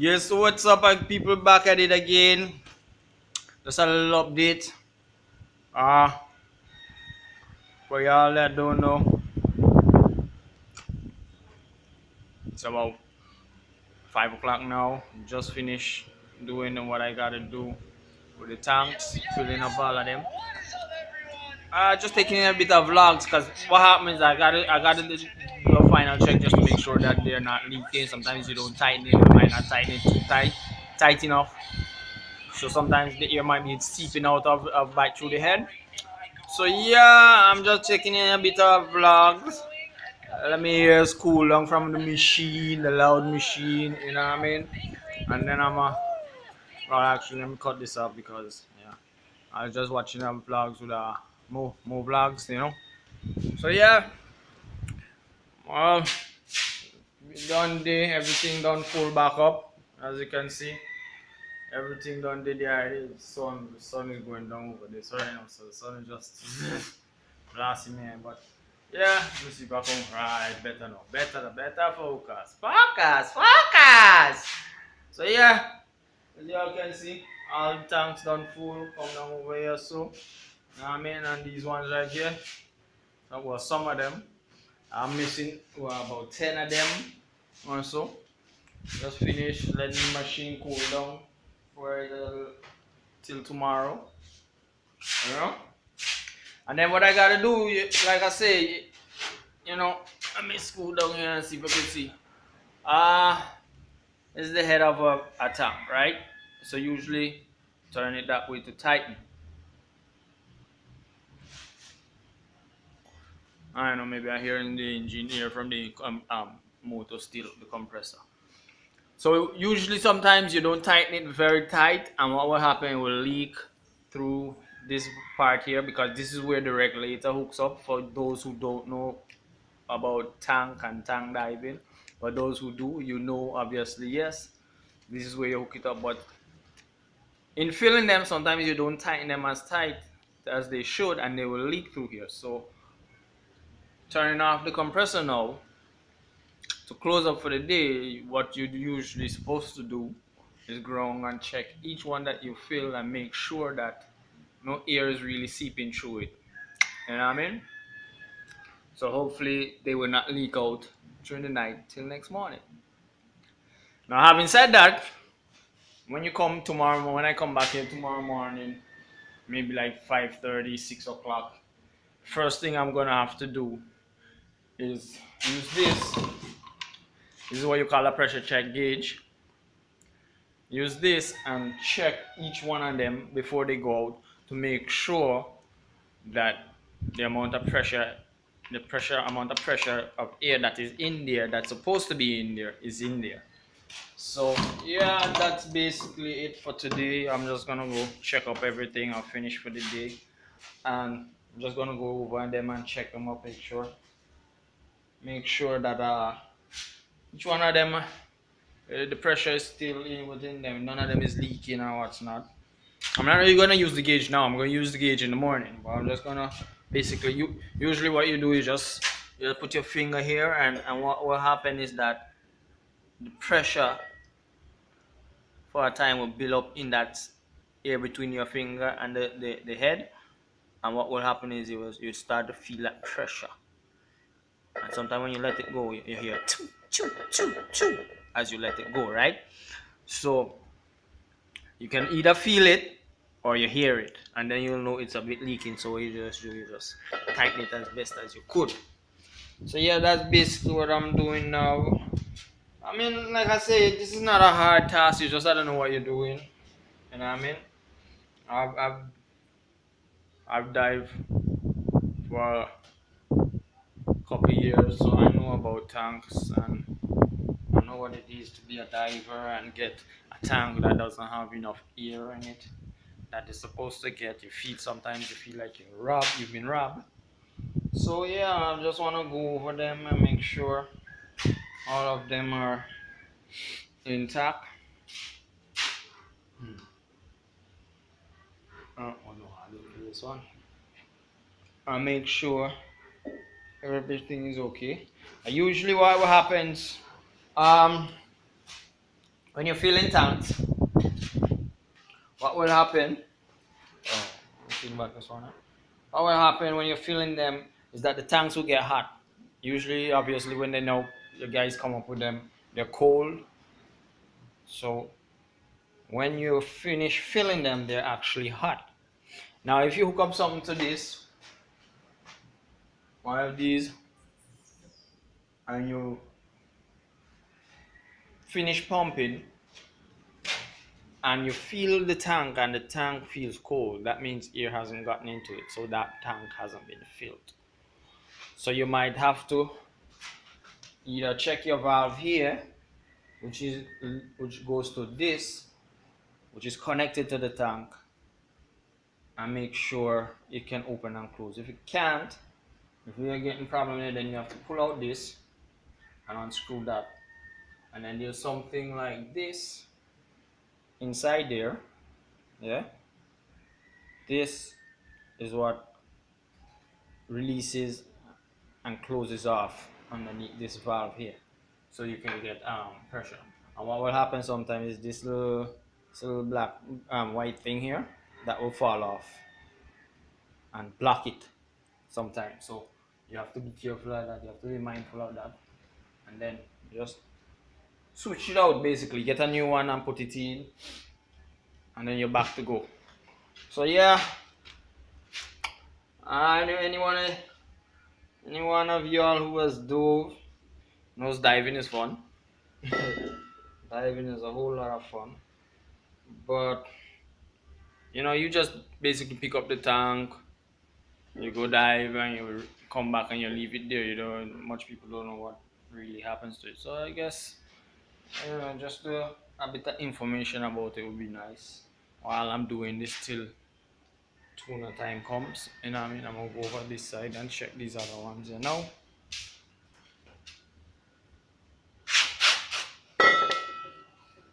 Yes, so what's up, people? Back at it again. Just a little update. Ah, for y'all that don't know, it's about 5 o'clock now. Just finished doing what I gotta do with the tanks, filling up all of them. Just taking a bit of vlogs, cause what happens, I gotta do a final check just to make sure that they're not leaking. Sometimes you don't tighten it, you might not tighten it too tight enough. So sometimes the air might be seeping out of back through the head. So yeah, I'm just checking in a bit of vlogs. Let me hear cool down from the machine, the loud machine, you know what I mean? And then well, actually let me cut this off because yeah, I was just watching them vlogs with more vlogs, you know. So yeah, well, we done day, everything done full back up, as you can see. Everything done did there. The sun is going down over this right now, so the sun is just blasting me. But yeah, let me see back home. Right, better now. Better focus. Focus. So yeah, as y'all can see, all the tanks done full. Come down over here, so. You know what I mean? And these ones right here, that was some of them. I'm missing about 10 of them or so. Just finish letting the machine cool down for till tomorrow. You know? And then what I gotta do, like I say, you know, let me scroll down here and see if I can see. This is the head of a tank, right? So usually turn it that way to tighten. I don't know, maybe I hear in the engineer from the motor still, the compressor. So usually sometimes you don't tighten it very tight, and what will happen, it will leak through this part here, because this is where the regulator hooks up. For those who don't know about tank and tank diving, but those who do, you know, obviously, yes, this is where you hook it up. But in filling them, sometimes you don't tighten them as tight as they should, and they will leak through here. So turning off the compressor now to close up for the day, what you usually supposed to do is go around and check each one that you fill and make sure that no air is really seeping through it. You know what I mean? So hopefully they will not leak out during the night till next morning. Now, having said that, when I come back here tomorrow morning, maybe like 5:30, 6 o'clock, first thing I'm gonna have to do is use this. This is what you call a pressure check gauge. Use this and check each one of them before they go out to make sure that the amount of pressure, amount of pressure of air that is in there, that's supposed to be in there, is in there. So yeah, that's basically it for today. I'm just gonna go check up everything. I'll finish for the day, and I'm just gonna go over them and check them up, make sure that each one of them, the pressure is still in within them. None of them is leaking or what's not. I'm not really gonna use the gauge now. I'm gonna use the gauge in the morning, but I'm just gonna basically, usually what you do is you put your finger here, and what will happen is that the pressure for a time will build up in that air between your finger and the head, and what will happen is you start to feel that pressure, and sometimes when you let it go, you hear choo, choo, choo, choo, as you let it go, right? So you can either feel it or you hear it, and then you'll know it's a bit leaking, so you just tighten it as best as you could. So yeah, that's basically what I'm doing now. I mean, like I say, this is not a hard task. You just don't know what you're doing. You know what I mean? I've I've I've dived for a couple of years, so I know about tanks, and I know what it is to be a diver and get a tank that doesn't have enough air in it that is supposed to get. Sometimes you feel like you've been robbed. So yeah, I just want to go over them and make sure all of them are intact. Oh no, I look at this one. I make sure everything is okay. Usually what happens, um when you're filling tanks, what will happen? Oh, back this one. What will happen when you're filling them is that the tanks will get hot. Usually, obviously, when they know the guys come up with them, they're cold. So when you finish filling them, they're actually hot. Now, if you hook up something to this, one of these, and you finish pumping, and you fill the tank and the tank feels cold, that means air hasn't gotten into it, so that tank hasn't been filled. So you might have to either check your valve here, which goes to this, which is connected to the tank, and make sure it can open and close. If it can't, if you're getting problem there, then you have to pull out this and unscrew that, and then there's something like this inside there. Yeah, this is what releases and closes off underneath this valve here, so you can get pressure. And what will happen sometimes is this little black white thing here that will fall off and block it sometimes. So you have to be careful of that. You have to be mindful of that, and then just switch it out. Basically, get a new one and put it in, and then you're back to go. So yeah, anyone of y'all who has dove knows diving is fun. Diving is a whole lot of fun, but you just basically pick up the tank, you go dive, and you come back and you leave it there. Much people don't know what really happens to it. So I guess just a bit of information about it would be nice while I'm doing this till tuna time comes. I mean, I'm gonna go over this side and check these other ones.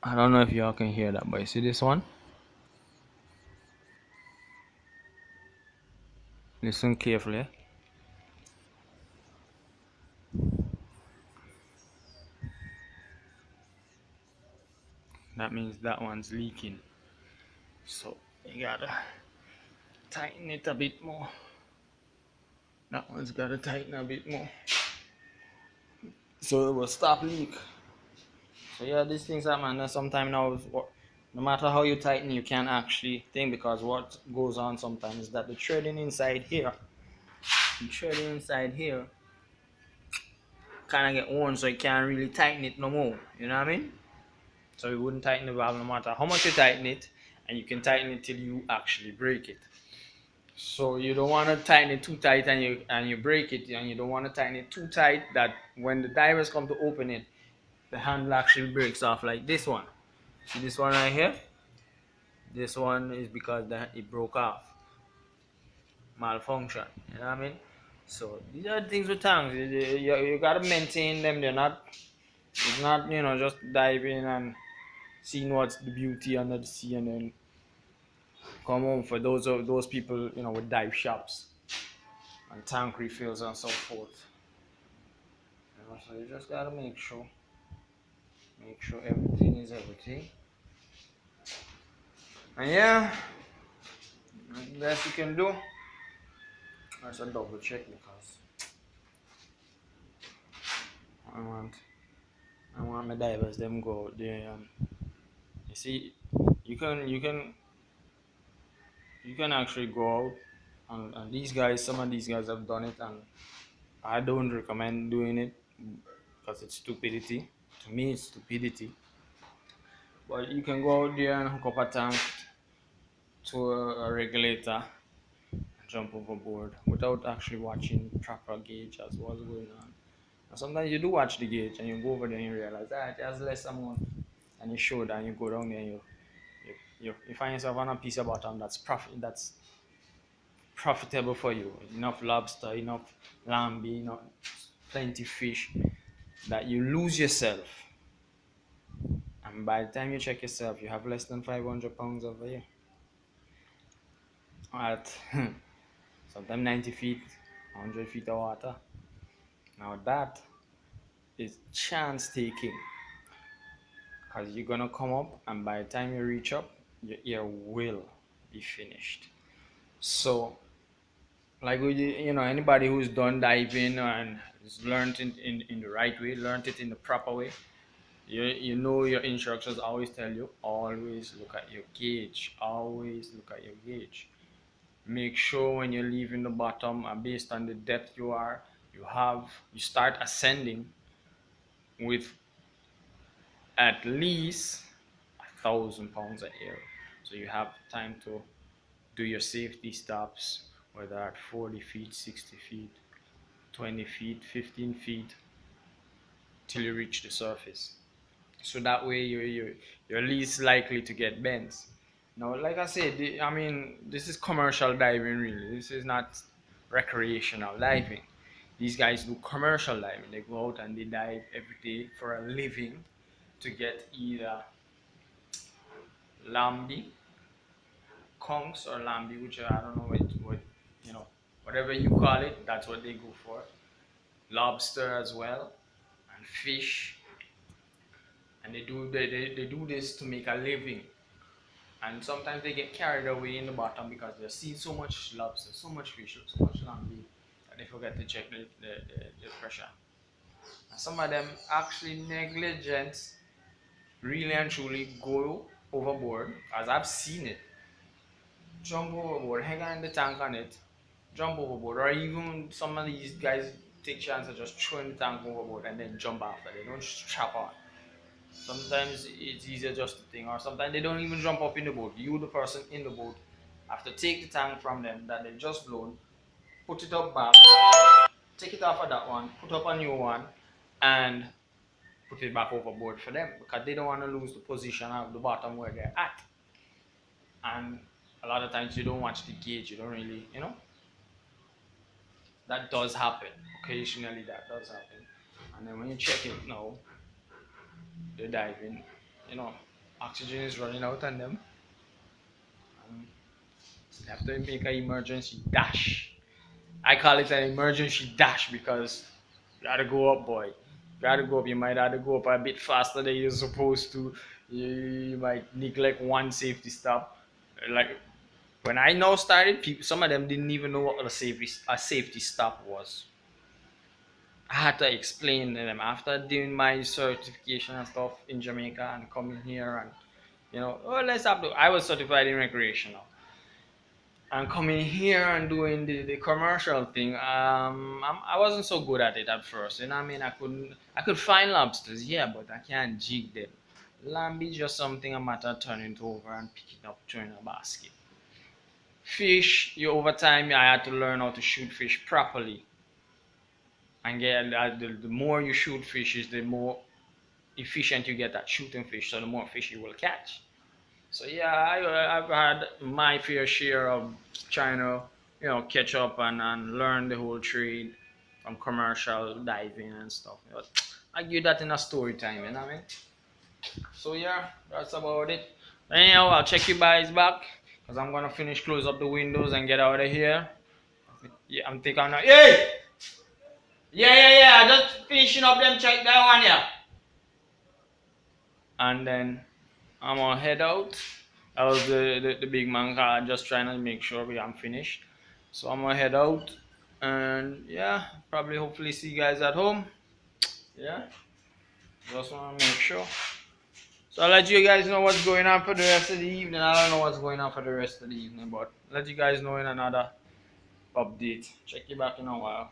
I don't know if y'all can hear that, but you see this one? Listen carefully. That means that one's leaking. So you gotta tighten it a bit more. That one's gotta tighten a bit more, so it will stop leak. So yeah, these things happen. And sometimes now, no matter how you tighten, you can't actually think, because what goes on sometimes is that the threading inside here kind of get worn, so you can't really tighten it no more. You know what I mean? So you wouldn't tighten the valve no matter how much you tighten it, and you can tighten it till you actually break it. So you don't want to tighten it too tight and you break it, and you don't want to tighten it too tight that when the divers come to open it, the handle actually breaks off like this one. See this one right here? This one is because it broke off, malfunction. You know what I mean? So these are things with tanks. You gotta maintain them. It's not just diving and seeing what's the beauty under the sea and then come home. For those people with dive shops and tank refills and so forth. So you just gotta make sure everything is everything. And yeah, the best you can do. That's a double check, because I want my divers them go out there, and you see, you can actually go out, and some of these guys have done it, and I don't recommend doing it because it's stupidity. To me, it's stupidity. But you can go out there and hook up a tank to a regulator, jump overboard without actually watching proper gauge as what's going on. And sometimes you do watch the gauge and you go over there and you realize that it has less amount and you should, and you go down there and you find yourself on a piece of bottom that's profitable for you. Enough lobster, enough lamby, enough plenty fish, that you lose yourself. And by the time you check yourself, you have less than 500 pounds over here. At sometimes 90 feet, 100 feet of water. Now that is chance taking, because you're gonna come up, and by the time you reach up, your ear will be finished. So, like anybody who's done diving and has learned in the right way, learned it in the proper way, you know your instructors always tell you, always look at your gauge, always look at your gauge. Make sure when you're leaving the bottom, based on the depth you start ascending with at least 1,000 pounds of air. So you have time to do your safety stops, whether at 40 feet, 60 feet, 20 feet, 15 feet, till you reach the surface. So that way you're least likely to get bends. Now, like I said, I mean, this is commercial diving, really. This is not recreational diving. These guys do commercial diving. They go out and they dive every day for a living to get either lambi, conchs or lambi, which I don't know what whatever you call it. That's what they go for. Lobster as well, and fish. And they do this to make a living. And sometimes they get carried away in the bottom because they see so much lobster, so much fish, so much lambi that they forget to check the pressure. And some of them actually negligent, really and truly go overboard, as I've seen it. Jump overboard, hang on the tank on it, jump overboard, or even some of these guys take chances just throwing the tank overboard and then jump after. They don't strap on. Sometimes it's easier just to think, or sometimes they don't even jump up in the boat. You, the person in the boat, have to take the tank from them that they just blown, put it up back, take it off of that one, put up a new one, and put it back overboard for them because they don't want to lose the position of the bottom where they're at. And a lot of times you don't watch the gauge, you don't really, that does happen. Occasionally that does happen. And then when you check it now, they're diving, oxygen is running out on them. You have to make an emergency dash. I call it an emergency dash because you gotta go up, boy. You gotta go up. You might have to go up a bit faster than you're supposed to. You might neglect one safety stop. Like when I now started, some of them didn't even know what a safety stop was. I had to explain to them after doing my certification and stuff in Jamaica and coming here and let's have to. I was certified in recreational and coming here and doing the commercial thing. I wasn't so good at it at first. I mean, I could find lobsters, yeah, but I can't jig them. Lamb is just something a matter of turning it over and picking up, throwing a basket. Fish, over time I had to learn how to shoot fish properly. And the more you shoot fishes, the more efficient you get at shooting fish, so the more fish you will catch. So yeah, I've had my fair share of trying to catch up and learn the whole trade from commercial diving and stuff. But I give that in a story time, you know what I mean? So yeah, that's about it. Anyhow, I'll check you guys back because I'm gonna finish close up the windows and get out of here. Yeah, I'm thinking now. Hey! Yeah. I just finishing up them check that one, yeah. And then I'm gonna head out. That was the big man car, just trying to make sure I'm finished. So I'm gonna head out and yeah, probably hopefully see you guys at home. Yeah, just wanna make sure. So I'll let you guys know what's going on for the rest of the evening. I don't know what's going on for the rest of the evening, but let you guys know in another update. Check you back in a while.